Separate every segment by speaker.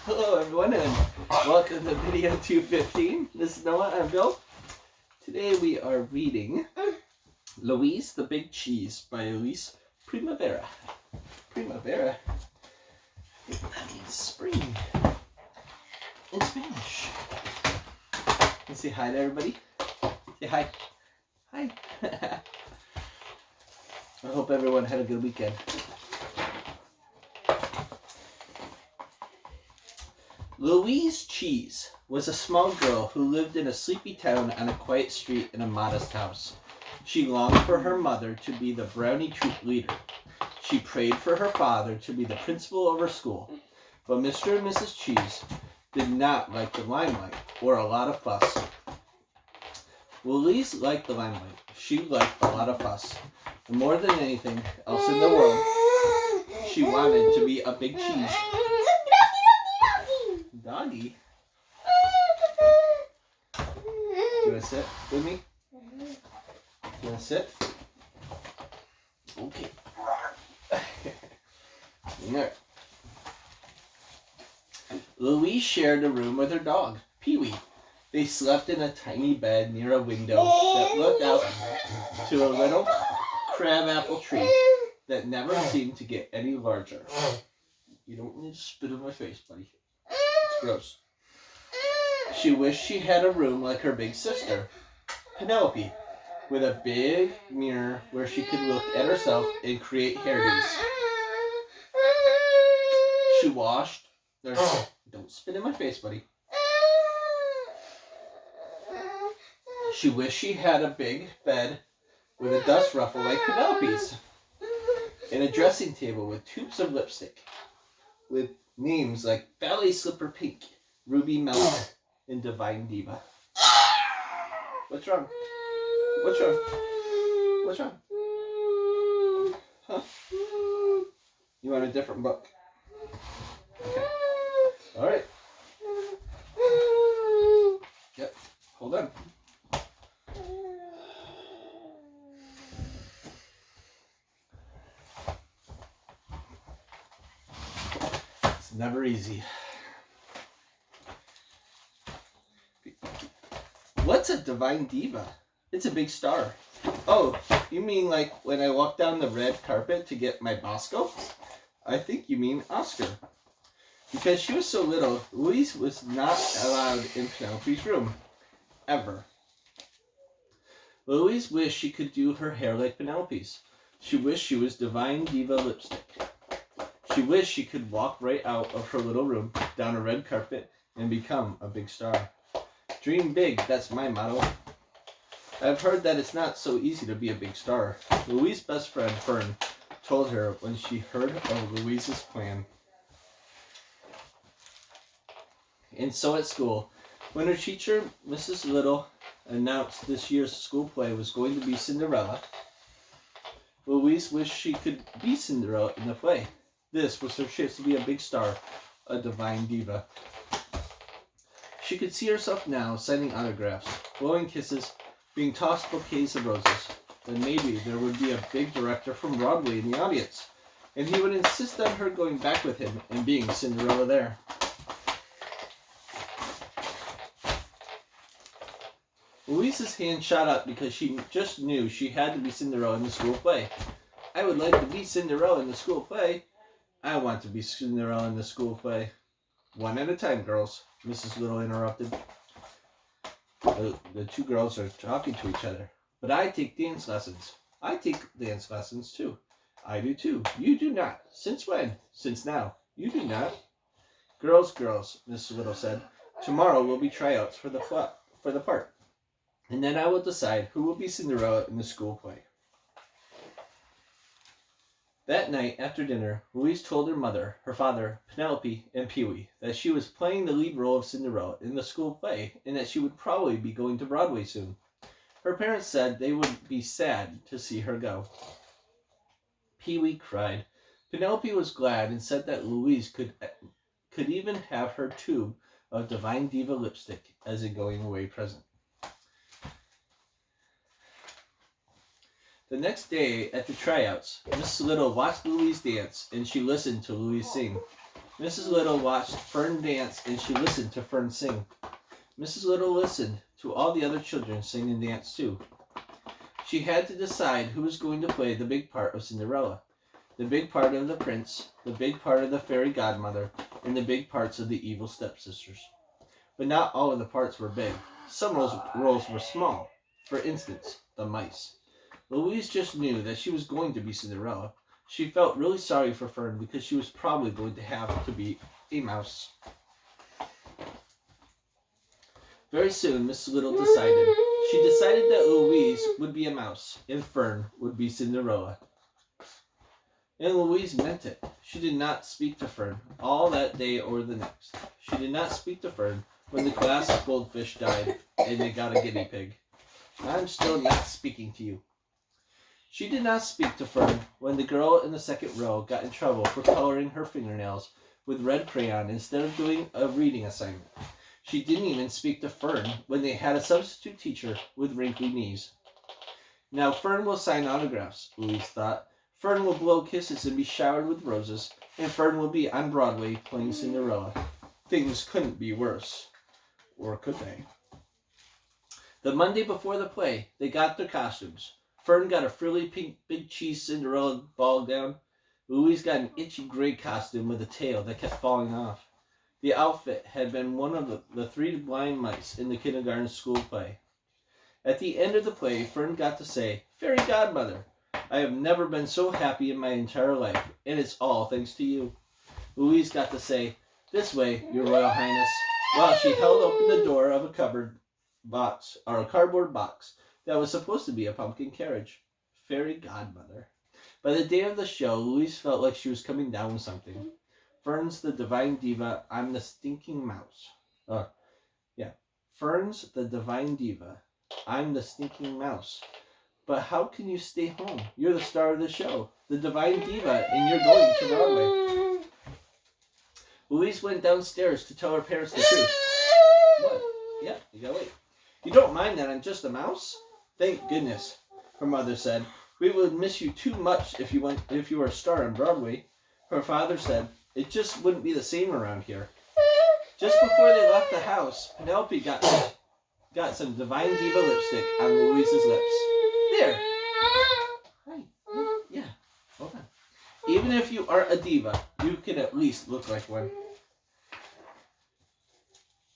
Speaker 1: Hello everyone and welcome to video 215. This is Noah, I'm Bill. Today we are reading Louise the Big Cheese by Elise Primavera. Primavera, that means spring in Spanish. Let's say hi to everybody. Say hi. Hi. I hope everyone had a good weekend. Louise Cheese was a small girl who lived in a sleepy town on a quiet street in a modest house. She longed for her mother to be the brownie troop leader. She prayed for her father to be the principal of her school. But Mr. and Mrs. Cheese did not like the limelight or a lot of fuss. Louise liked the limelight. She liked a lot of fuss. And more than anything else in the world, she wanted to be a big cheese. Doggy? You want to sit with me? You want to sit? Okay. There. Louise shared a room with her dog, Pee-wee. They slept in a tiny bed near a window that looked out to a little crabapple tree that never seemed to get any larger. You don't need to spit in my face, buddy. It's gross. She wished she had a room like her big sister, Penelope, with a big mirror where she could look at herself and create hairdos. She washed. Don't spit in my face, buddy. She wished she had a big bed with a dust ruffle like Penelope's, and a dressing table with tubes of lipstick, with names like Ballet Slipper Pink, Ruby Melon, and Divine Diva. What's wrong? What's wrong? What's wrong? Huh? You want a different book? Okay. All right. Yep. Hold on. It's never easy. What's a Divine Diva? It's a big star. Oh, you mean like when I walk down the red carpet to get my Bosco? I think you mean Oscar. Because she was so little, Louise was not allowed in Penelope's room. Ever. Louise wished she could do her hair like Penelope's. She wished she was Divine Diva lipstick. She wished she could walk right out of her little room, down a red carpet, and become a big star. Dream big, that's my motto. I've heard that it's not so easy to be a big star. Louise's best friend, Fern, told her when she heard of Louise's plan. And so at school, when her teacher, Mrs. Little, announced this year's school play was going to be Cinderella, Louise wished she could be Cinderella in the play. This was her chance to be a big star, a Divine Diva. She could see herself now signing autographs, blowing kisses, being tossed bouquets of roses. Then maybe there would be a big director from Broadway in the audience, and he would insist on her going back with him and being Cinderella there. Louise's hand shot up because she just knew she had to be Cinderella in the school play. I would like to be Cinderella in the school play. I want to be Cinderella in the school play. One at a time, girls, Mrs. Little interrupted. The two girls are talking to each other. But I take dance lessons. I take dance lessons too. I do too. You do not. Since when? Since now. You do not. Girls, Mrs. Little said. Tomorrow will be tryouts for the part. And then I will decide who will be Cinderella in the school play. That night, after dinner, Louise told her mother, her father, Penelope, and Pee-wee that she was playing the lead role of Cinderella in the school play and that she would probably be going to Broadway soon. Her parents said they would be sad to see her go. Pee-wee cried. Penelope was glad and said that Louise could even have her tube of Divine Diva lipstick as a going-away present. The next day at the tryouts, Miss Little watched Louise dance and she listened to Louise sing. Mrs. Little watched Fern dance and she listened to Fern sing. Mrs. Little listened to all the other children sing and dance too. She had to decide who was going to play the big part of Cinderella, the big part of the prince, the big part of the fairy godmother, and the big parts of the evil stepsisters. But not all of the parts were big. Some roles were small. For instance, the mice. Louise just knew that she was going to be Cinderella. She felt really sorry for Fern because she was probably going to have to be a mouse. Very soon, Miss Little decided. She decided that Louise would be a mouse and Fern would be Cinderella. And Louise meant it. She did not speak to Fern all that day or the next. She did not speak to Fern when the glass goldfish died and they got a guinea pig. I'm still not speaking to you. She did not speak to Fern when the girl in the second row got in trouble for coloring her fingernails with red crayon instead of doing a reading assignment. She didn't even speak to Fern when they had a substitute teacher with wrinkly knees. Now Fern will sign autographs, Louise thought. Fern will blow kisses and be showered with roses, and Fern will be on Broadway playing Cinderella. Things couldn't be worse. Or could they? The Monday before the play, they got their costumes. Fern got a frilly pink big cheese Cinderella ball gown. Louise got an itchy gray costume with a tail that kept falling off. The outfit had been one of the three blind mice in the kindergarten school play. At the end of the play, Fern got to say, "Fairy Godmother, I have never been so happy in my entire life, and it's all thanks to you." Louise got to say, "This way, Your Royal Highness," while she held open the door of a cardboard box that was supposed to be a pumpkin carriage. Fairy Godmother. By the day of the show, Louise felt like she was coming down with something. Fern's the divine diva, I'm the stinking mouse. Fern's the divine diva, I'm the stinking mouse. But how can you stay home? You're the star of the show, the divine diva, and you're going to Broadway. Louise went downstairs to tell her parents the truth. What? Yeah, you gotta wait. You don't mind that I'm just a mouse? Thank goodness, her mother said. We would miss you too much if you were a star on Broadway. Her father said, it just wouldn't be the same around here. Just before they left the house, Penelope got some divine diva lipstick on Louise's lips. There. Hi. Yeah. Hold on. Even if you aren't a diva, you can at least look like one.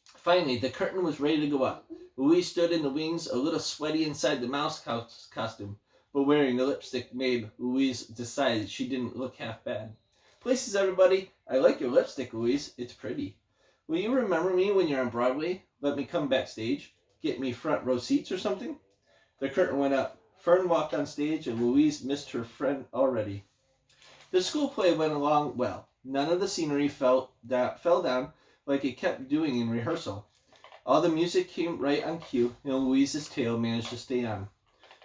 Speaker 1: Finally, the curtain was ready to go up. Louise stood in the wings, a little sweaty inside the mouse costume, but wearing the lipstick made Louise decide she didn't look half bad. Places, everybody. I like your lipstick, Louise. It's pretty. Will you remember me when you're on Broadway? Let me come backstage? Get me front row seats or something? The curtain went up. Fern walked on stage and Louise missed her friend already. The school play went along well. None of the scenery fell down like it kept doing in rehearsal. All the music came right on cue and Louise's tail managed to stay on.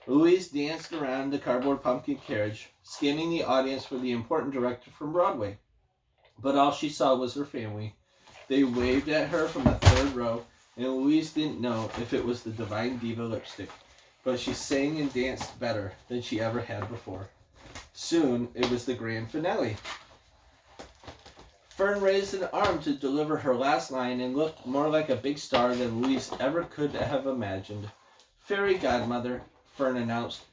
Speaker 1: Louise danced around the cardboard pumpkin carriage, scanning the audience for the important director from Broadway. But all she saw was her family. They waved at her from the third row, and Louise didn't know if it was the divine diva lipstick, but she sang and danced better than she ever had before. Soon, it was the grand finale. Fern raised an arm to deliver her last line and looked more like a big star than Louise ever could have imagined. Fairy Godmother, Fern announced.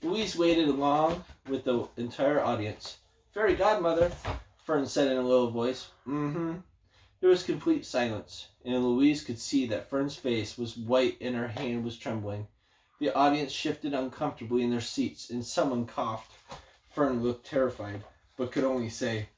Speaker 1: Louise waited along with the entire audience. Fairy Godmother, Fern said in a low voice. There was complete silence, and Louise could see that Fern's face was white and her hand was trembling. The audience shifted uncomfortably in their seats, and someone coughed. Fern looked terrified, but could only say,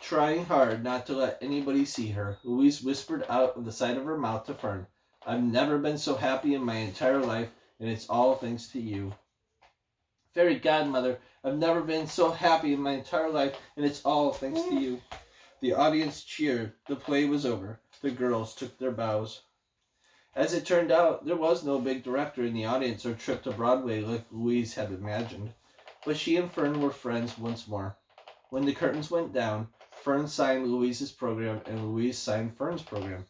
Speaker 1: Trying hard not to let anybody see her, Louise whispered out of the side of her mouth to Fern, I've never been so happy in my entire life, and it's all thanks to you. Fairy Godmother, I've never been so happy in my entire life, and it's all thanks to you. The audience cheered. The play was over. The girls took their bows. As it turned out, there was no big director in the audience or trip to Broadway like Louise had imagined. But she and Fern were friends once more. When the curtains went down, Fern signed Louise's program and Louise signed Fern's program.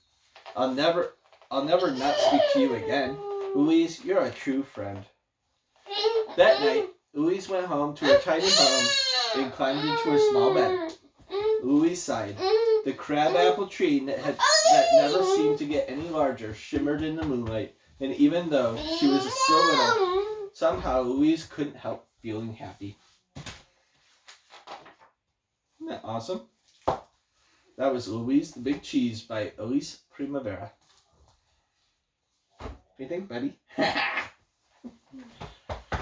Speaker 1: I'll never not speak to you again. Louise, you're a true friend. That night, Louise went home to her tiny home and climbed into her small bed. Louise sighed. The crabapple tree that never seemed to get any larger shimmered in the moonlight, and even though she was still little, somehow Louise couldn't help feeling happy. Isn't that awesome? That was Louise the Big Cheese by Elise Primavera. What do you think, buddy?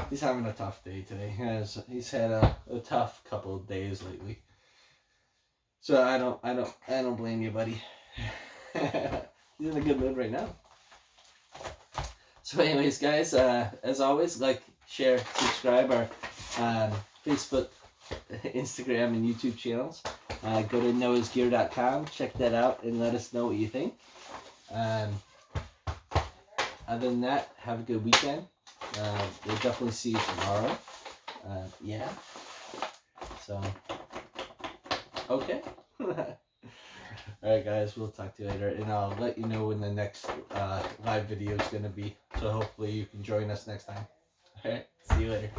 Speaker 1: He's having a tough day today. He's had a tough couple of days lately. So I don't blame you, buddy. He's in a good mood right now. So anyways, guys, as always, like, share, subscribe our Facebook, Instagram, and YouTube channels. Go to noahsgear.com, check that out, and let us know what you think. Other than that, have a good weekend. We'll definitely see you tomorrow. Yeah. So, okay. Alright, guys, we'll talk to you later, and I'll let you know when the next live video is going to be. So hopefully you can join us next time. Alright, see you later.